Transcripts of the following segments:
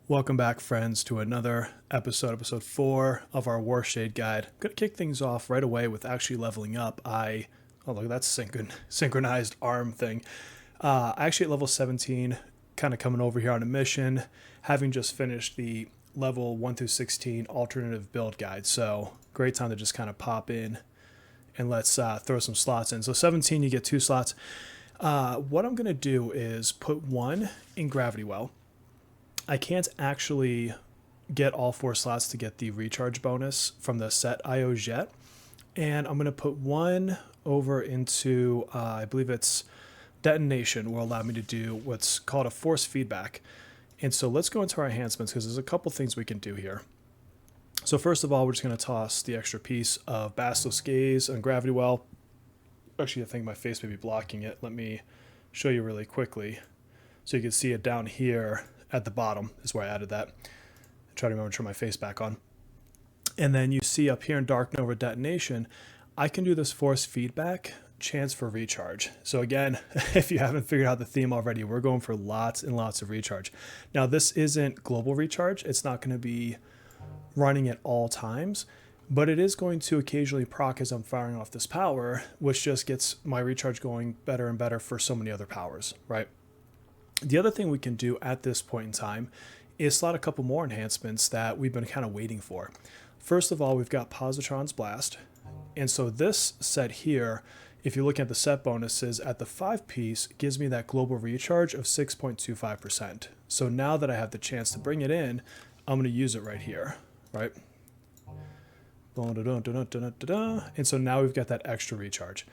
Welcome back, friends, to another episode 4 of our Warshade guide. I'm going to kick things off right away with actually leveling up. Oh look, that's synchronized arm thing. I actually at level 17, kind of coming over here on a mission, having just finished the level 1 through 16 alternative build guide. So great time to just kind of pop in and let's throw some slots in. So 17, you get 2 slots. What I'm going to do is put 1 in Gravity Well. I can't actually get all 4 slots to get the recharge bonus from the set IOs yet. And I'm going to put 1 over into, I believe it's Detonation, will allow me to do what's called a force feedback. And so let's go into our enhancements because there's a couple things we can do here. So first of all, we're just going to toss the extra piece of Basilisk Gaze and Gravity Well. Actually, I think my face may be blocking it. Let me show you really quickly. So you can see it down here at the bottom is where I added that. Try to remember to turn my face back on. And then you see up here in Dark Nova Detonation, I can do this force feedback, chance for recharge. So again, if you haven't figured out the theme already, we're going for lots and lots of recharge. Now this isn't global recharge. It's not going to be running at all times, but it is going to occasionally proc as I'm firing off this power, which just gets my recharge going better and better for so many other powers, right? The other thing we can do at this point in time is slot a couple more enhancements that we've been kind of waiting for. First of all, we've got Positron's Blast. And so this set here, if you're looking at the set bonuses at the 5 piece, gives me that global recharge of 6.25%. So now that I have the chance to bring it in, I'm going to use it right here, right? And so now we've got that extra recharge.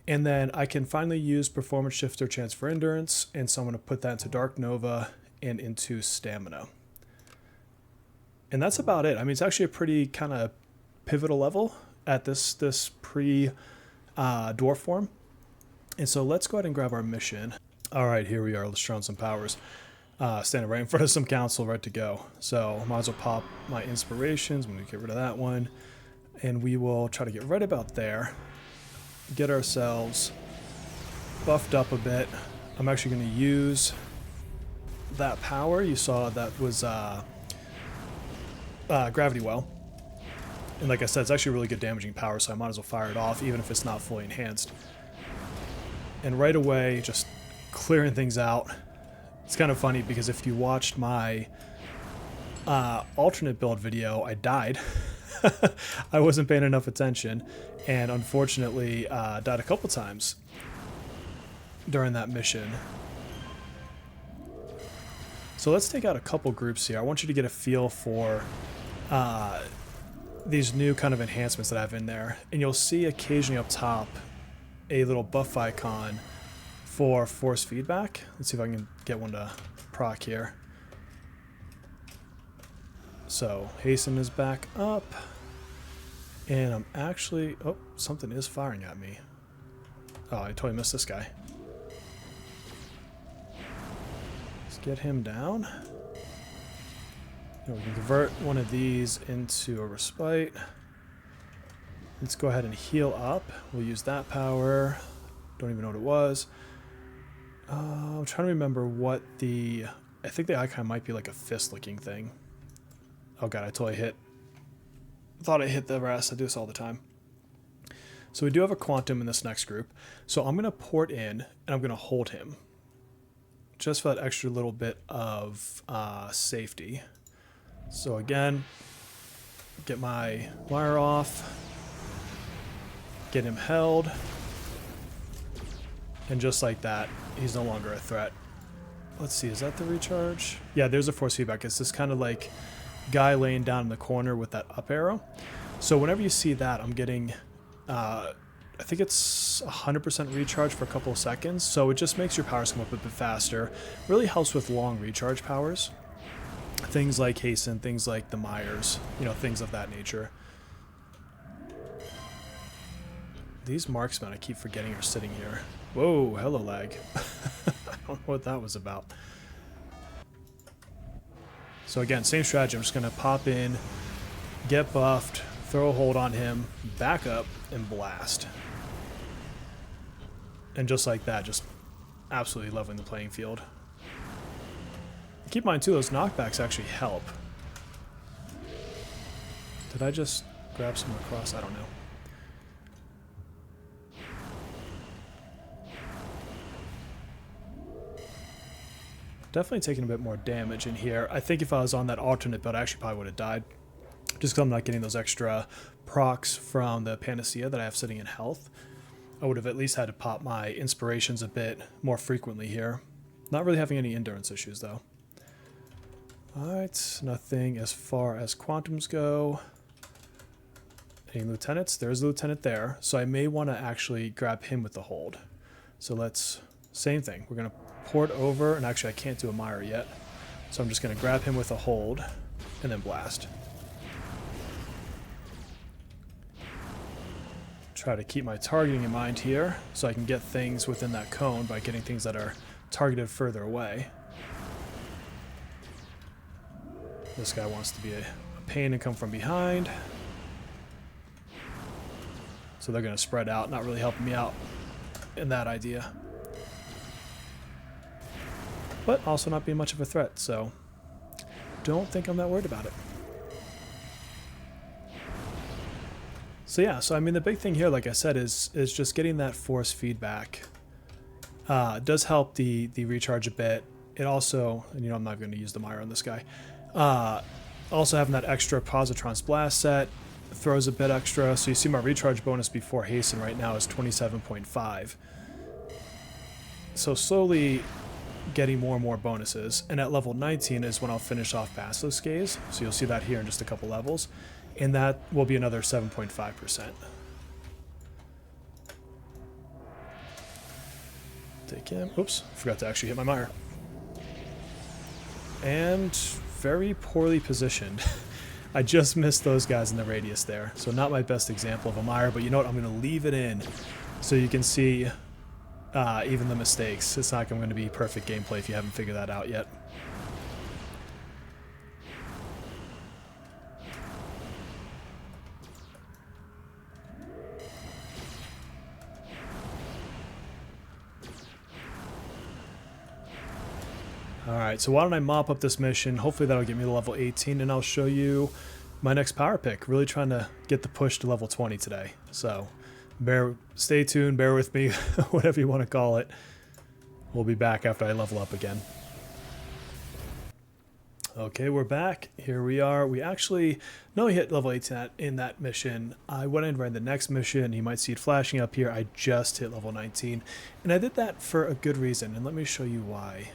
And then I can finally use Performance Shifter Chance for Endurance, and so I'm going to put that into Dark Nova and into Stamina. And that's about it. I mean, it's actually a pretty kind of pivotal level at this pre-dwarf form. And so let's go ahead and grab our mission. All right, here we are. Let's try on some powers. Standing right in front of some council, right to go. So I might as well pop my inspirations. I'm going to get rid of that one. And we will try to get right about there. Get ourselves buffed up a bit. I'm actually going to use that power. You saw that was Gravity Well. And like I said, it's actually a really good damaging power, so I might as well fire it off, even if it's not fully enhanced. And right away, just clearing things out. It's kind of funny because if you watched my alternate build video, I died. I wasn't paying enough attention and unfortunately died a couple times during that mission. So let's take out a couple groups here. I want you to get a feel for these new kind of enhancements that I have in there. And you'll see occasionally up top a little buff icon for force feedback. Let's see if I can get one to proc here. So hasten is back up. And I'm actually... Oh, something is firing at me. Oh, I totally missed this guy. Let's get him down. Now we can convert one of these into a respite. Let's go ahead and heal up. We'll use that power. Don't even know what it was. I'm trying to remember what the... I think the icon might be like a fist-looking thing. Oh god, I totally thought I hit the rest. I do this all the time. So we do have a quantum in this next group. So I'm going to port in and I'm going to hold him. Just for that extra little bit of safety. So again, get my wire off. Get him held. And just like that, he's no longer a threat. Let's see, is that the recharge? Yeah, there's a force feedback. It's just kind of like guy laying down in the corner with that up arrow. So whenever you see that, I'm getting I think it's 100% recharge for a couple of seconds, so it just makes your powers come up a bit faster. Really helps with long recharge powers, things like hasten, things like the Myers, you know, things of that nature. These marksmen I keep forgetting are sitting here. Whoa, hello lag. I don't know what that was about. So again, same strategy. I'm just going to pop in, get buffed, throw a hold on him, back up, and blast. And just like that, just absolutely leveling the playing field. Keep in mind too, those knockbacks actually help. Did I just grab someone across? I don't know. Definitely taking a bit more damage in here. I think if I was on that alternate build, I actually probably would have died. Just because I'm not getting those extra procs from the Panacea that I have sitting in health. I would have at least had to pop my inspirations a bit more frequently here. Not really having any endurance issues though. Alright, nothing as far as quantums go. Any lieutenants? There's a lieutenant there. So I may want to actually grab him with the hold. So let's, same thing. We're going to port over, and actually I can't do a mire yet. So I'm just going to grab him with a hold and then blast. Try to keep my targeting in mind here so I can get things within that cone by getting things that are targeted further away. This guy wants to be a pain and come from behind. So they're going to spread out, not really helping me out in that idea. But also not being much of a threat, so don't think I'm that worried about it. So yeah, so I mean the big thing here, like I said, is just getting that force feedback. It does help the recharge a bit. It also, and you know I'm not going to use the mire on this guy. Also having that extra Positron's Blast set throws a bit extra. So you see my recharge bonus before hasten right now is 27.5. So slowly getting more and more bonuses. And at level 19 is when I'll finish off Basilisk Gaze. So you'll see that here in just a couple levels. And that will be another 7.5%. Take him. Oops, forgot to actually hit my mire. And very poorly positioned. I just missed those guys in the radius there. So not my best example of a mire, but you know what? I'm going to leave it in so you can see even the mistakes. It's not going to be perfect gameplay if you haven't figured that out yet. Alright, so why don't I mop up this mission. Hopefully that'll get me to level 18, and I'll show you my next power pick. Really trying to get the push to level 20 today. So stay tuned, bear with me, whatever you want to call it. We'll be back after I level up again. Okay, we're back. Here we are. We actually not only hit level 18 in that mission. I went and ran the next mission. You might see it flashing up here. I just hit level 19. And I did that for a good reason, and let me show you why.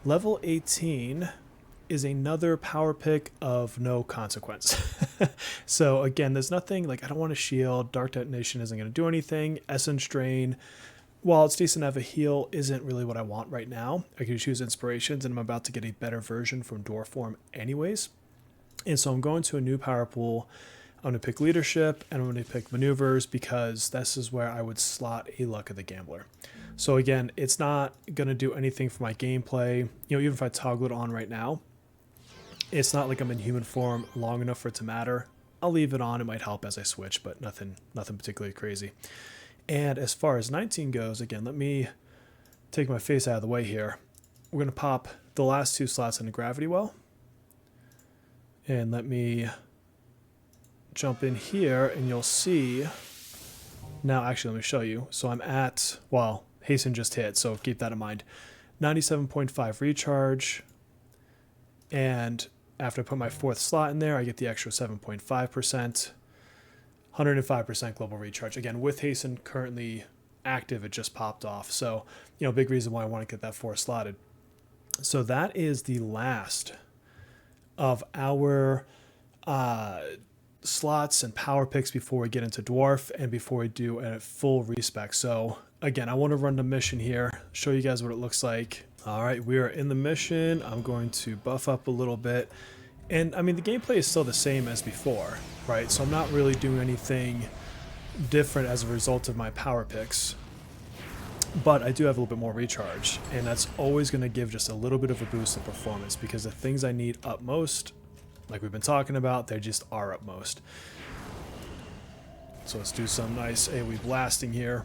Level 18 is another power pick of no consequence. So again, there's nothing, like I don't want to shield, Dark Detonation isn't going to do anything, Essence Drain, while it's decent to have a heal, isn't really what I want right now. I can choose Inspirations, and I'm about to get a better version from Dwarf form anyways. And so I'm going to a new power pool. I'm going to pick Leadership, and I'm going to pick Maneuvers, because this is where I would slot a Luck of the Gambler. So again, it's not going to do anything for my gameplay. You know, even if I toggle it on right now, it's not like I'm in human form long enough for it to matter. I'll leave it on. It might help as I switch, but nothing particularly crazy. And as far as 19 goes, again, let me take my face out of the way here. We're going to pop the last 2 slots in the Gravity Well. And let me jump in here, and you'll see. Now, actually, let me show you. So I'm at, well, Hasten just hit, so keep that in mind. 97.5 recharge. And after I put my 4th slot in there, I get the extra 7.5%. 105% global recharge. Again, with Hasten currently active, it just popped off. So, you know, big reason why I want to get that 4 slotted. So that is the last of our slots and power picks before we get into Dwarf and before we do a full respec. So again, I want to run the mission here, show you guys what it looks like. All right, we are in the mission. I'm going to buff up a little bit. And I mean, the gameplay is still the same as before, right? So I'm not really doing anything different as a result of my power picks. But I do have a little bit more recharge, and that's always going to give just a little bit of a boost in performance, because the things I need up most, like we've been talking about, they just are up most. So let's do some nice AoE blasting here.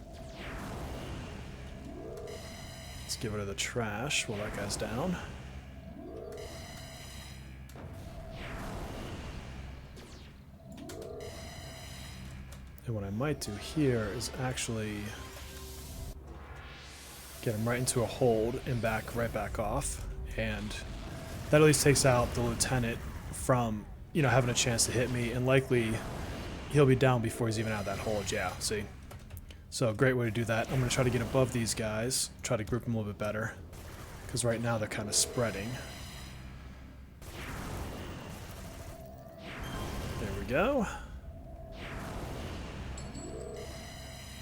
Let's get rid of the trash while that guy's down. And what I might do here is actually get him right into a hold and right back off. And that at least takes out the lieutenant from, you know, having a chance to hit me, and likely he'll be down before he's even out of that hold. Yeah, see? So great way to do that. I'm going to try to get above these guys, try to group them a little bit better, because right now they're kind of spreading. There we go.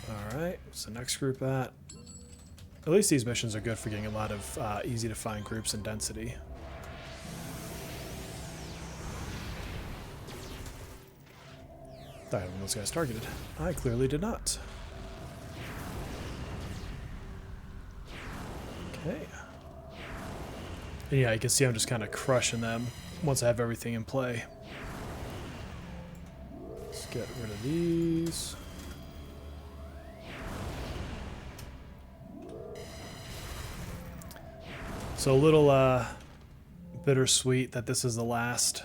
Alright, what's the next group at? At least these missions are good for getting a lot of easy to find groups and density. Thought I had one of those guys targeted. I clearly did not. Okay. And yeah, you can see I'm just kind of crushing them once I have everything in play. Let's get rid of these. So a little bittersweet that this is the last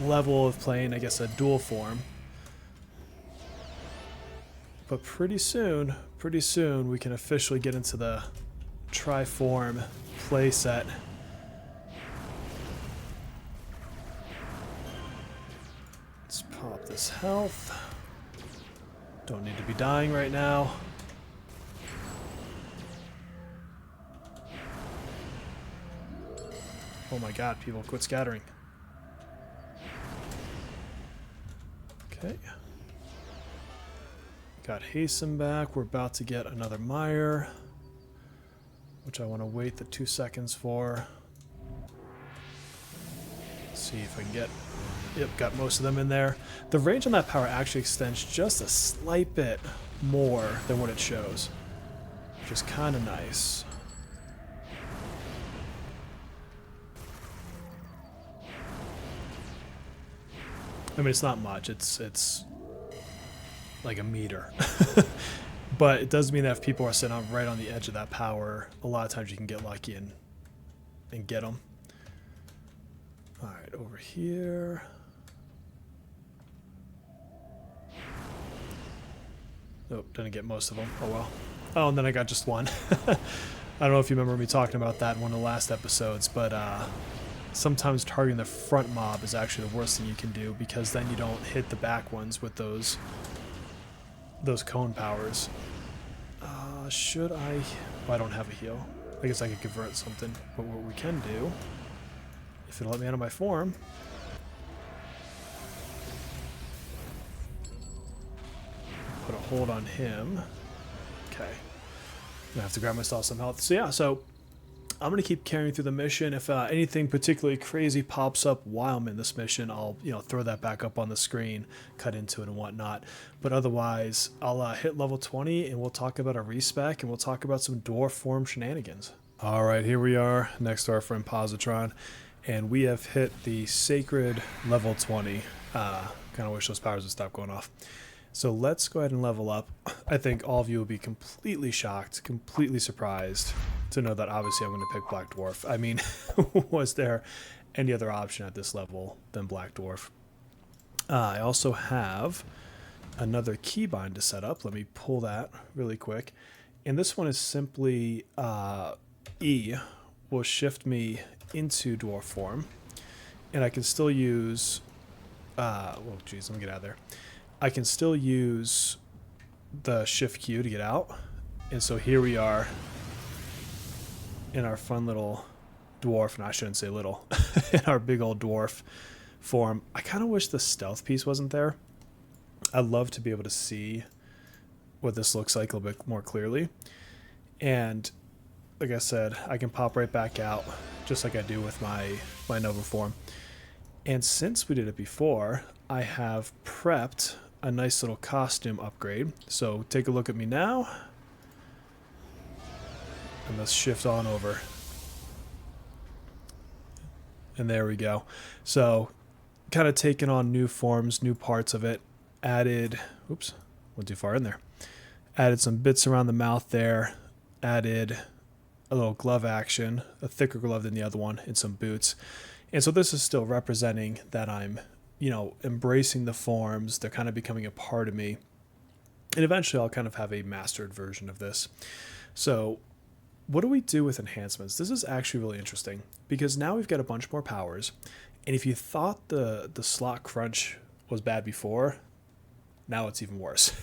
level of playing, I guess, a dual form. But pretty soon we can officially get into the tri-form play set. Let's pop this health. Don't need to be dying right now. Oh my god, people, quit scattering. Okay. Got Hasten back. We're about to get another Mire, which I want to wait the 2 seconds for. Let's see if I can get... Yep, got most of them in there. The range on that power actually extends just a slight bit more than what it shows, which is kind of nice. I mean, it's not much. It's like a meter. But it does mean that if people are sitting on right on the edge of that power, a lot of times you can get lucky and get them. All right, over here. Nope, didn't get most of them. Oh well. Oh, and then I got just one. I don't know if you remember me talking about that in one of the last episodes, but sometimes targeting the front mob is actually the worst thing you can do, because then you don't hit the back ones with those cone powers. Should I... Oh, I don't have a heal. I guess I could convert something. But what we can do, if it'll let me out of my form... Put a hold on him. Okay. I have to grab myself some health. So yeah, so I'm going to keep carrying through the mission. If anything particularly crazy pops up while I'm in this mission, I'll throw that back up on the screen, cut into it and whatnot. But otherwise, I'll hit level 20 and we'll talk about a respec and we'll talk about some dwarf form shenanigans. All right, here we are next to our friend Positron, and we have hit the sacred level 20. Kind of wish those powers would stop going off. So let's go ahead and level up. I think all of you will be completely shocked, completely surprised to know that obviously I'm going to pick Black Dwarf. I mean, was there any other option at this level than Black Dwarf? I also have another keybind to set up. Let me pull that really quick. And this one is simply E will shift me into dwarf form. And I can still use... well, geez, let me get out of there. I can still use the shift Q to get out. And so here we are in our fun little dwarf, and I shouldn't say little, in our big old dwarf form. I kind of wish the stealth piece wasn't there. I'd love to be able to see what this looks like a little bit more clearly. And like I said, I can pop right back out just like I do with my Nova form. And since we did it before, I have prepped a nice little costume upgrade. So take a look at me now. And let's shift on over. And there we go. So kind of taking on new forms, new parts of it. Added, oops, went too far in there. Added some bits around the mouth there. Added a little glove action, a thicker glove than the other one, and some boots. And so this is still representing that I'm, embracing the forms. They're kind of becoming a part of me. And eventually I'll kind of have a mastered version of this. So what do we do with enhancements? This is actually really interesting because now we've got a bunch more powers. And if you thought the slot crunch was bad before, now it's even worse.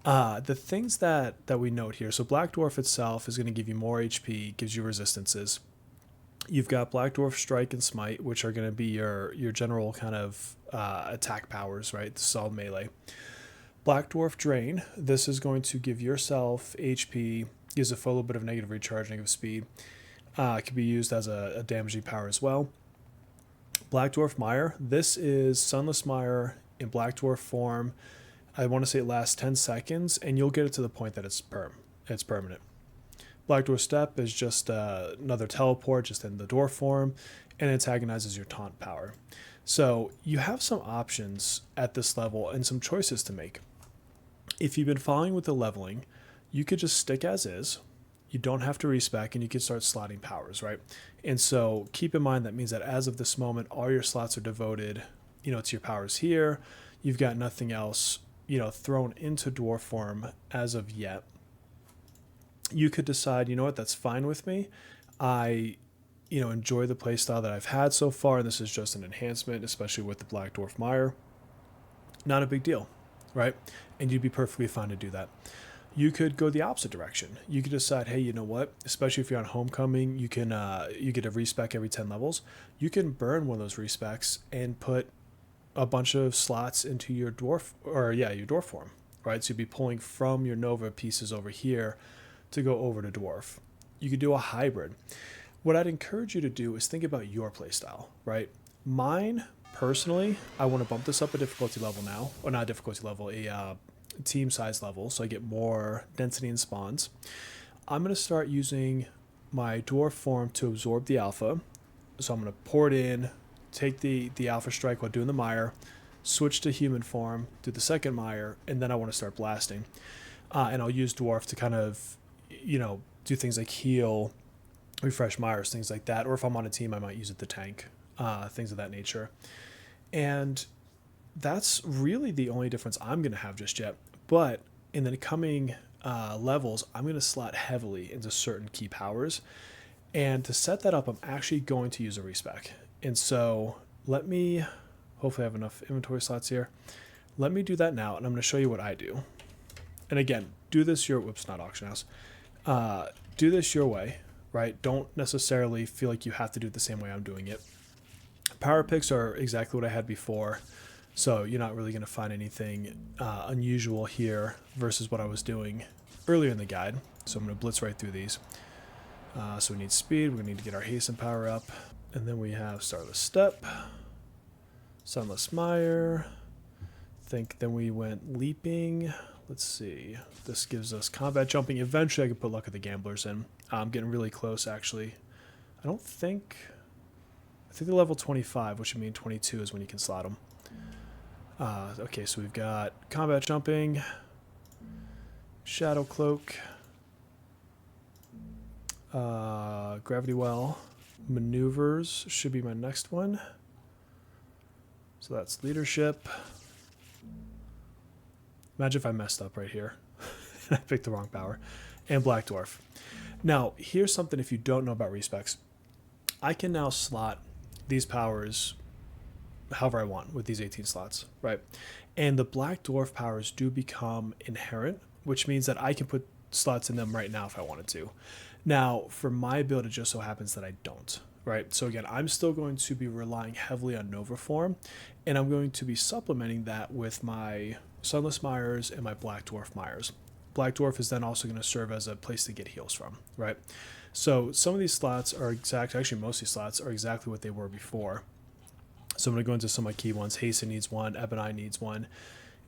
The things that we note here. So Black Dwarf itself is going to give you more HP, gives you resistances. You've got Black Dwarf Strike and Smite, which are going to be your general kind of attack powers, right? Solid melee. Black Dwarf Drain. This is going to give yourself HP, gives a little bit of negative recharge, negative speed. It can be used as a damaging power as well. Black Dwarf Mire. This is Sunless Mire in Black Dwarf form. I want to say it lasts 10 seconds, and you'll get it to the point that it's permanent. Black Dwarf Step is just another teleport, just in the dwarf form, and antagonizes your taunt power. So you have some options at this level and some choices to make. If you've been following with the leveling, you could just stick as is. You don't have to respec, and you can start slotting powers, right? And so keep in mind that means that as of this moment, all your slots are devoted, to your powers here. You've got nothing else, thrown into dwarf form as of yet. You could decide, you know what, that's fine with me. I, enjoy the playstyle that I've had so far, and this is just an enhancement, especially with the Black Dwarf Mire. Not a big deal, right? And you'd be perfectly fine to do that. You could go the opposite direction. You could decide, hey, you know what? Especially if you're on Homecoming, you can you get a respec every 10 levels. You can burn one of those respecs and put a bunch of slots into your dwarf, your dwarf form, right? So you'd be pulling from your Nova pieces over here to go over to dwarf. You could do a hybrid. What I'd encourage you to do is think about your playstyle, right? Mine, personally, I want to bump this up a difficulty level now, or not a difficulty level, a team size level, so I get more density and spawns. I'm going to start using my dwarf form to absorb the alpha. So I'm going to pour it in, take the alpha strike while doing the mire, switch to human form, do the second mire, and then I want to start blasting. And I'll use dwarf to kind of, do things like heal, refresh mires, things like that. Or if I'm on a team, I might use it to tank, things of that nature. And that's really the only difference I'm going to have just yet. But in the coming levels, I'm going to slot heavily into certain key powers. And to set that up, I'm actually going to use a respec. And so let me, hopefully I have enough inventory slots here. Let me do that now, and I'm going to show you what I do. And again, do this your, whoops, not auction house. Do this your way, right? Don't necessarily feel like you have to do it the same way I'm doing it. Power picks are exactly what I had before. So you're not really going to find anything unusual here versus what I was doing earlier in the guide. So I'm going to blitz right through these. So we need speed. We're going to need to get our hasten power up. And then we have Starless Step, Sunless Mire. I think then we went Leaping. Let's see. This gives us combat jumping. Eventually I can put Luck of the Gamblers in. I'm getting really close, actually. I think they're level 25, which would mean 22 is when you can slot them. Okay, so we've got combat jumping, Shadow Cloak, Gravity Well, Maneuvers should be my next one. So that's Leadership. Imagine if I messed up right here and I picked the wrong power. And Black Dwarf. Now, here's something if you don't know about respecs. I can now slot these powers however I want with these 18 slots, right? And the Black Dwarf powers do become inherent, which means that I can put slots in them right now if I wanted to. Now, for my build, it just so happens that I don't, right? So again, I'm still going to be relying heavily on Nova form, and I'm going to be supplementing that with my Sunless Mires and my Black Dwarf Mires. Black Dwarf is then also going to serve as a place to get heals from, right? So some of these slots are actually most of these slots are exactly what they were before. So I'm going to go into some of my key ones. Hasten needs one, Ebony needs one.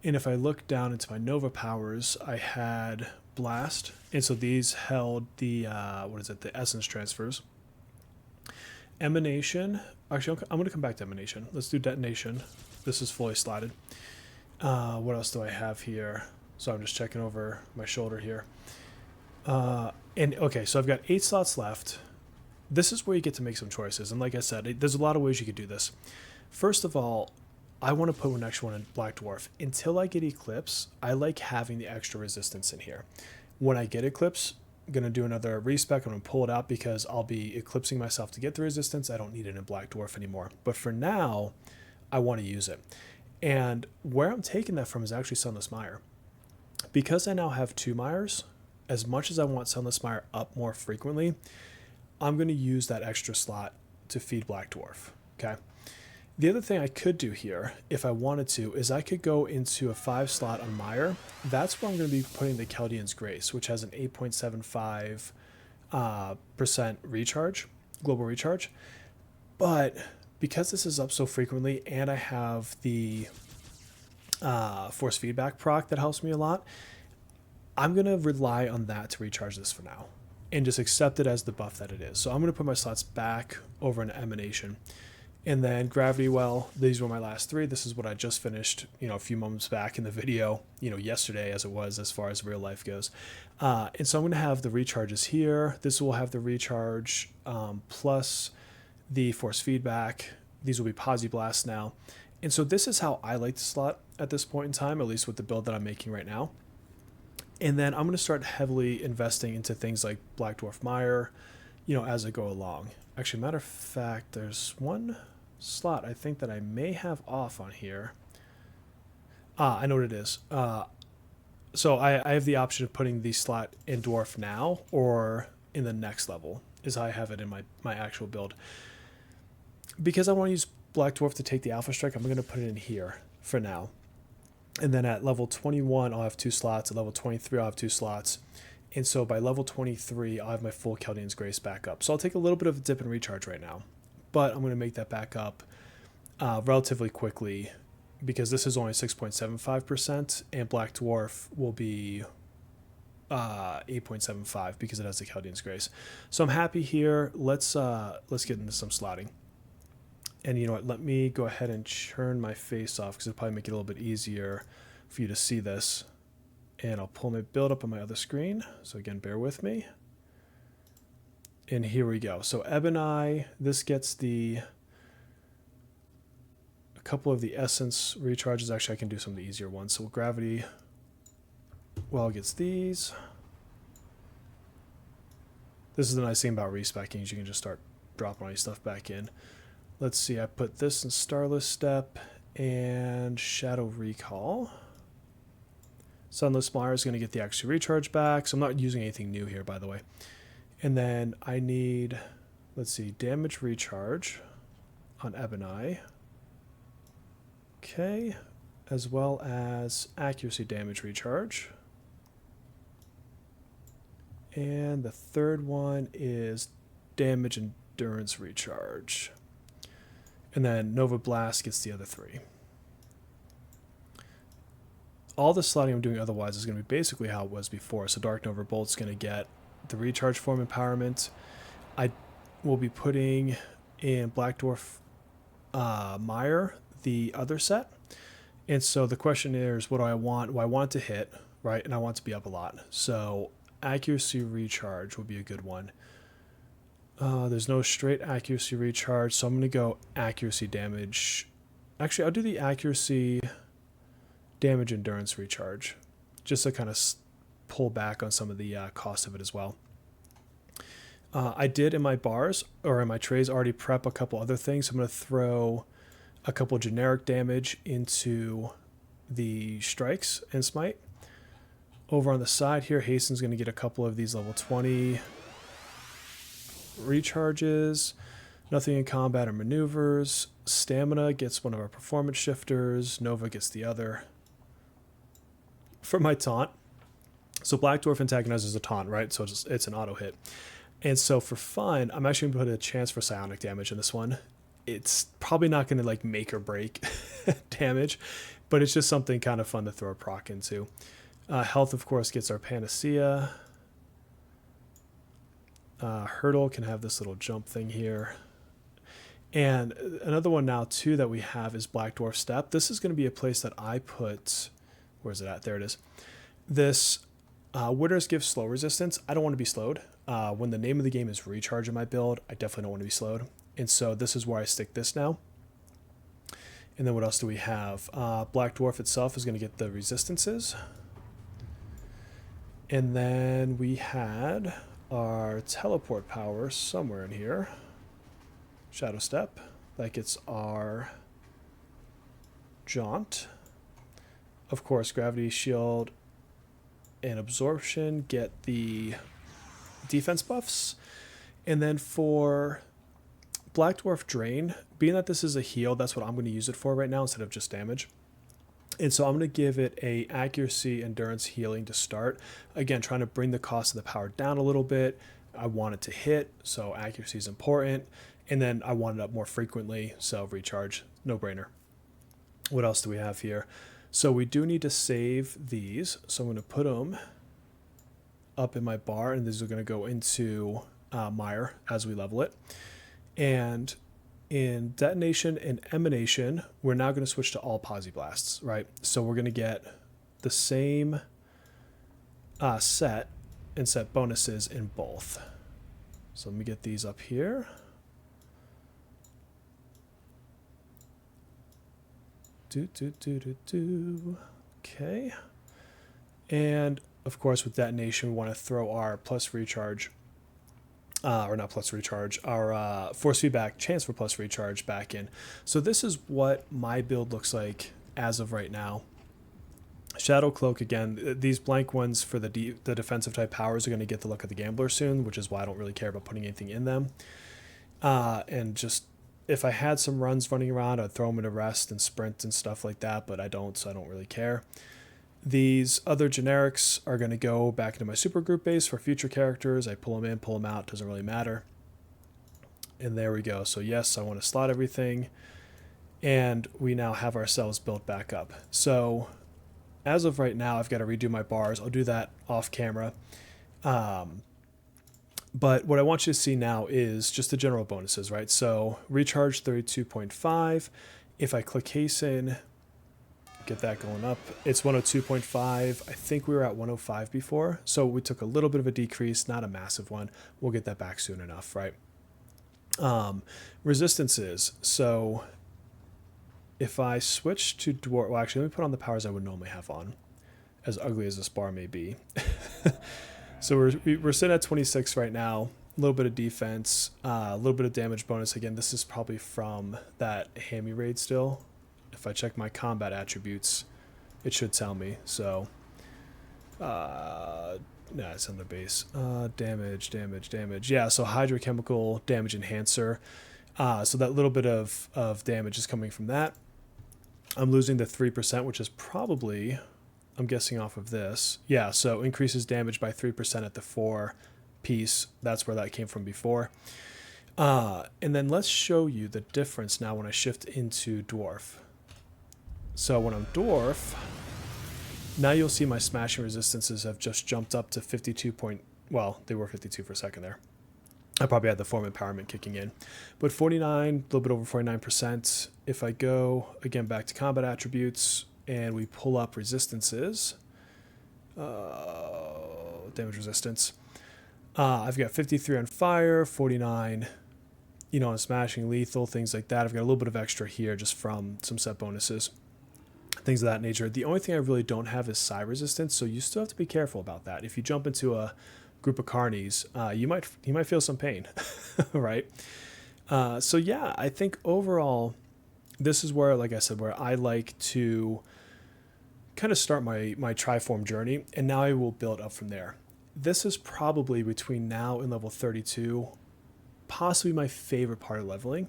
And if I look down into my Nova powers, I had Blast. And so these held the, the Essence transfers. Emanation. Actually, I'm going to come back to Emanation. Let's do Detonation. This is fully slotted. What else do I have here? So I'm just checking over my shoulder here. Okay, so I've got 8 slots left. This is where you get to make some choices. And like I said, there's a lot of ways you could do this. First of all, I want to put an extra one in Black Dwarf. Until I get Eclipse, I like having the extra resistance in here. When I get Eclipse, I'm going to do another respec. I'm going to pull it out because I'll be eclipsing myself to get the resistance. I don't need it in Black Dwarf anymore. But for now, I want to use it. And where I'm taking that from is actually Sunless Mire. Because I now have 2 Mires, as much as I want Sunless Mire up more frequently, I'm going to use that extra slot to feed Black Dwarf. Okay. The other thing I could do here, if I wanted to, is I could go into a 5 slot on Mire. That's where I'm going to be putting the Kheldian's Grace, which has an 8.75% recharge, global recharge. But because this is up so frequently and I have the force feedback proc that helps me a lot, I'm going to rely on that to recharge this for now and just accept it as the buff that it is. So I'm going to put my slots back over in Emanation. And then Gravity Well, these were my last 3. This is what I just finished, a few moments back in the video, yesterday as it was as far as real life goes. And so I'm going to have the recharges here. This will have the recharge plus the force feedback. These will be Posi Blast now. And so this is how I like to slot at this point in time, at least with the build that I'm making right now. And then I'm going to start heavily investing into things like Black Dwarf Mire, as I go along. Actually, matter of fact, there's one slot I think that I may have off on here. I know what it is. So I have the option of putting the slot in Dwarf now or in the next level, as I have it in my actual build. Because I want to use Black Dwarf to take the Alpha Strike, I'm going to put it in here for now. And then at level 21, I'll have 2 slots. At level 23, I'll have 2 slots. And so by level 23, I'll have my full Kheldian's Grace back up. So I'll take a little bit of a dip in recharge right now. But I'm going to make that back up relatively quickly because this is only 6.75%. And Black Dwarf will be 8.75 because it has the Kheldian's Grace. So I'm happy here. Let's get into some slotting. And you know what? Let me go ahead and turn my face off because it'll probably make it a little bit easier for you to see this. And I'll pull my build up on my other screen. So again, bear with me. And here we go. So Ebony, this gets a couple of the essence recharges. Actually, I can do some of the easier ones. So Gravity Well gets these. This is the nice thing about respecking is you can just start dropping all your stuff back in. Let's see, I put this in Starless Step and Shadow Recall. Sunless Mire is going to get the extra recharge back, so I'm not using anything new here, by the way. And then I need, let's see, damage recharge on Ebony. Okay, as well as accuracy damage recharge. And the third one is damage endurance recharge. And then Nova Blast gets the other 3. All the slotting I'm doing otherwise is going to be basically how it was before. So Dark Nova Bolt's going to get the recharge form empowerment. I will be putting in Black Dwarf Mire the other set. And so the question is, what do I want? Well, I want it to hit, right? And I want it to be up a lot. So accuracy recharge would be a good one. There's no straight accuracy recharge, so I'm going to go accuracy damage. Actually, I'll do the accuracy damage endurance recharge, just to kind of pull back on some of the cost of it as well. I did in my bars, or in my trays, already prep a couple other things. I'm going to throw a couple generic damage into the strikes and smite. Over on the side here, Hasten's going to get a couple of these level 20 recharges. Nothing in combat or maneuvers. Stamina gets one of our performance shifters. Nova gets the other. For my taunt, so Black Dwarf antagonizes a taunt, right? So it's an auto hit. And so for fun, I'm actually going to put a chance for psionic damage in this one. It's probably not going to like make or break damage, but it's just something kind of fun to throw a proc into. Health, of course, gets our Panacea. Hurdle can have this little jump thing here. And another one now, too, that we have is Black Dwarf Step. This is going to be a place that I put... Where's it at? There it is. This Witters gives slow resistance. I don't want to be slowed. When the name of the game is recharge in my build, I definitely don't want to be slowed. And so this is where I stick this now. And then what else do we have? Black Dwarf itself is going to get the resistances. And then we had our teleport power somewhere in here. Shadow Step. That gets our jaunt. Of course, gravity shield and absorption get the defense buffs. And then for Black Dwarf Drain, being that this is a heal, that's what I'm going to use it for right now instead of just damage. And so I'm going to give it a accuracy, endurance, healing to start. Again, trying to bring the cost of the power down a little bit. I want it to hit, so accuracy is important. And then I want it up more frequently, so recharge, no brainer. What else do we have here? So we do need to save these. So I'm going to put them up in my bar, and these are going to go into Mire as we level it. And in detonation and emanation, we're now going to switch to all posi blasts, right? So we're going to get the same set and set bonuses in both. So let me get these up here. Okay. And of course, with detonation, we want to throw our plus recharge, or not plus recharge, our force feedback chance for plus recharge back in. So this is what my build looks like as of right now. Shadow Cloak, again, these blank ones for the defensive type powers are going to get the look of the Gambler soon, which is why I don't really care about putting anything in them. And just, if I had some runs running around, I'd throw them into rest and sprint and stuff like that, but I don't, so I don't really care. These other generics are going to go back into my super group base for future characters. I pull them in, pull them out, doesn't really matter. And there we go. So yes, I want to slot everything. And we now have ourselves built back up. So as of right now, I've got to redo my bars. I'll do that off camera. But what I want you to see now is just the general bonuses, right? So recharge 32.5. If I click hasten, get that going up, it's 102.5. I think we were at 105 before. So we took a little bit of a decrease, not a massive one. We'll get that back soon enough, right? Resistances. So if I switch to Dwarf, well, actually, let me put on the powers I would normally have on, as ugly as this bar may be. So we're sitting at 26 right now. A little bit of defense, a little bit of damage bonus. Again, this is probably from that Hammy raid still. If I check my combat attributes, it should tell me. So, no, it's on the base. Damage. Yeah, so hydrochemical damage enhancer. So that little bit of damage is coming from that. I'm losing the 3%, which is probably, I'm guessing off of this. Yeah, so increases damage by 3% at the 4 piece. That's where that came from before. And then let's show you the difference now when I shift into Dwarf. So when I'm Dwarf, now you'll see my smashing resistances have just jumped up to 52 point, well, they were 52 for a second there. I probably had the form empowerment kicking in. But 49, a little bit over 49%. If I go, again, back to combat attributes, and we pull up resistances, damage resistance, I've got 53 on fire, 49, on smashing, lethal, things like that. I've got a little bit of extra here just from some set bonuses, things of that nature. The only thing I really don't have is psi resistance, so you still have to be careful about that. If you jump into a group of carnies, you might feel some pain, right? So yeah, I think overall, this is where, like I said, where I like to kind of start my Triform journey, and now I will build up from there. This is probably between now and level 32, possibly my favorite part of leveling,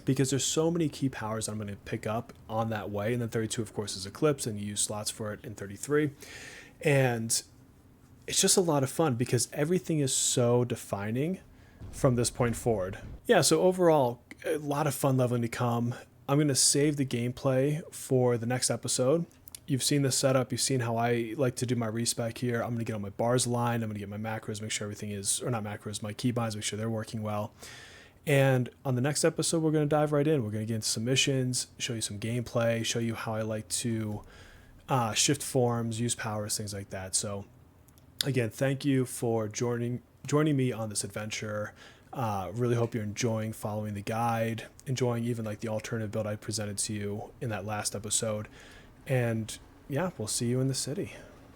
because there's so many key powers I'm going to pick up on that way. And then 32, of course, is Eclipse, and you use slots for it in 33. And it's just a lot of fun because everything is so defining from this point forward. Yeah, so overall, a lot of fun leveling to come. I'm going to save the gameplay for the next episode. You've seen the setup. You've seen how I like to do my respec here. I'm going to get all my bars aligned. I'm going to get my macros, make sure everything is, or not macros, my keybinds, make sure they're working well. And on the next episode, we're going to dive right in. We're going to get into some missions, show you some gameplay, show you how I like to shift forms, use powers, things like that. So again, thank you for joining me on this adventure. Really hope you're enjoying following the guide, enjoying even like the alternative build I presented to you in that last episode. And yeah, we'll see you in the city.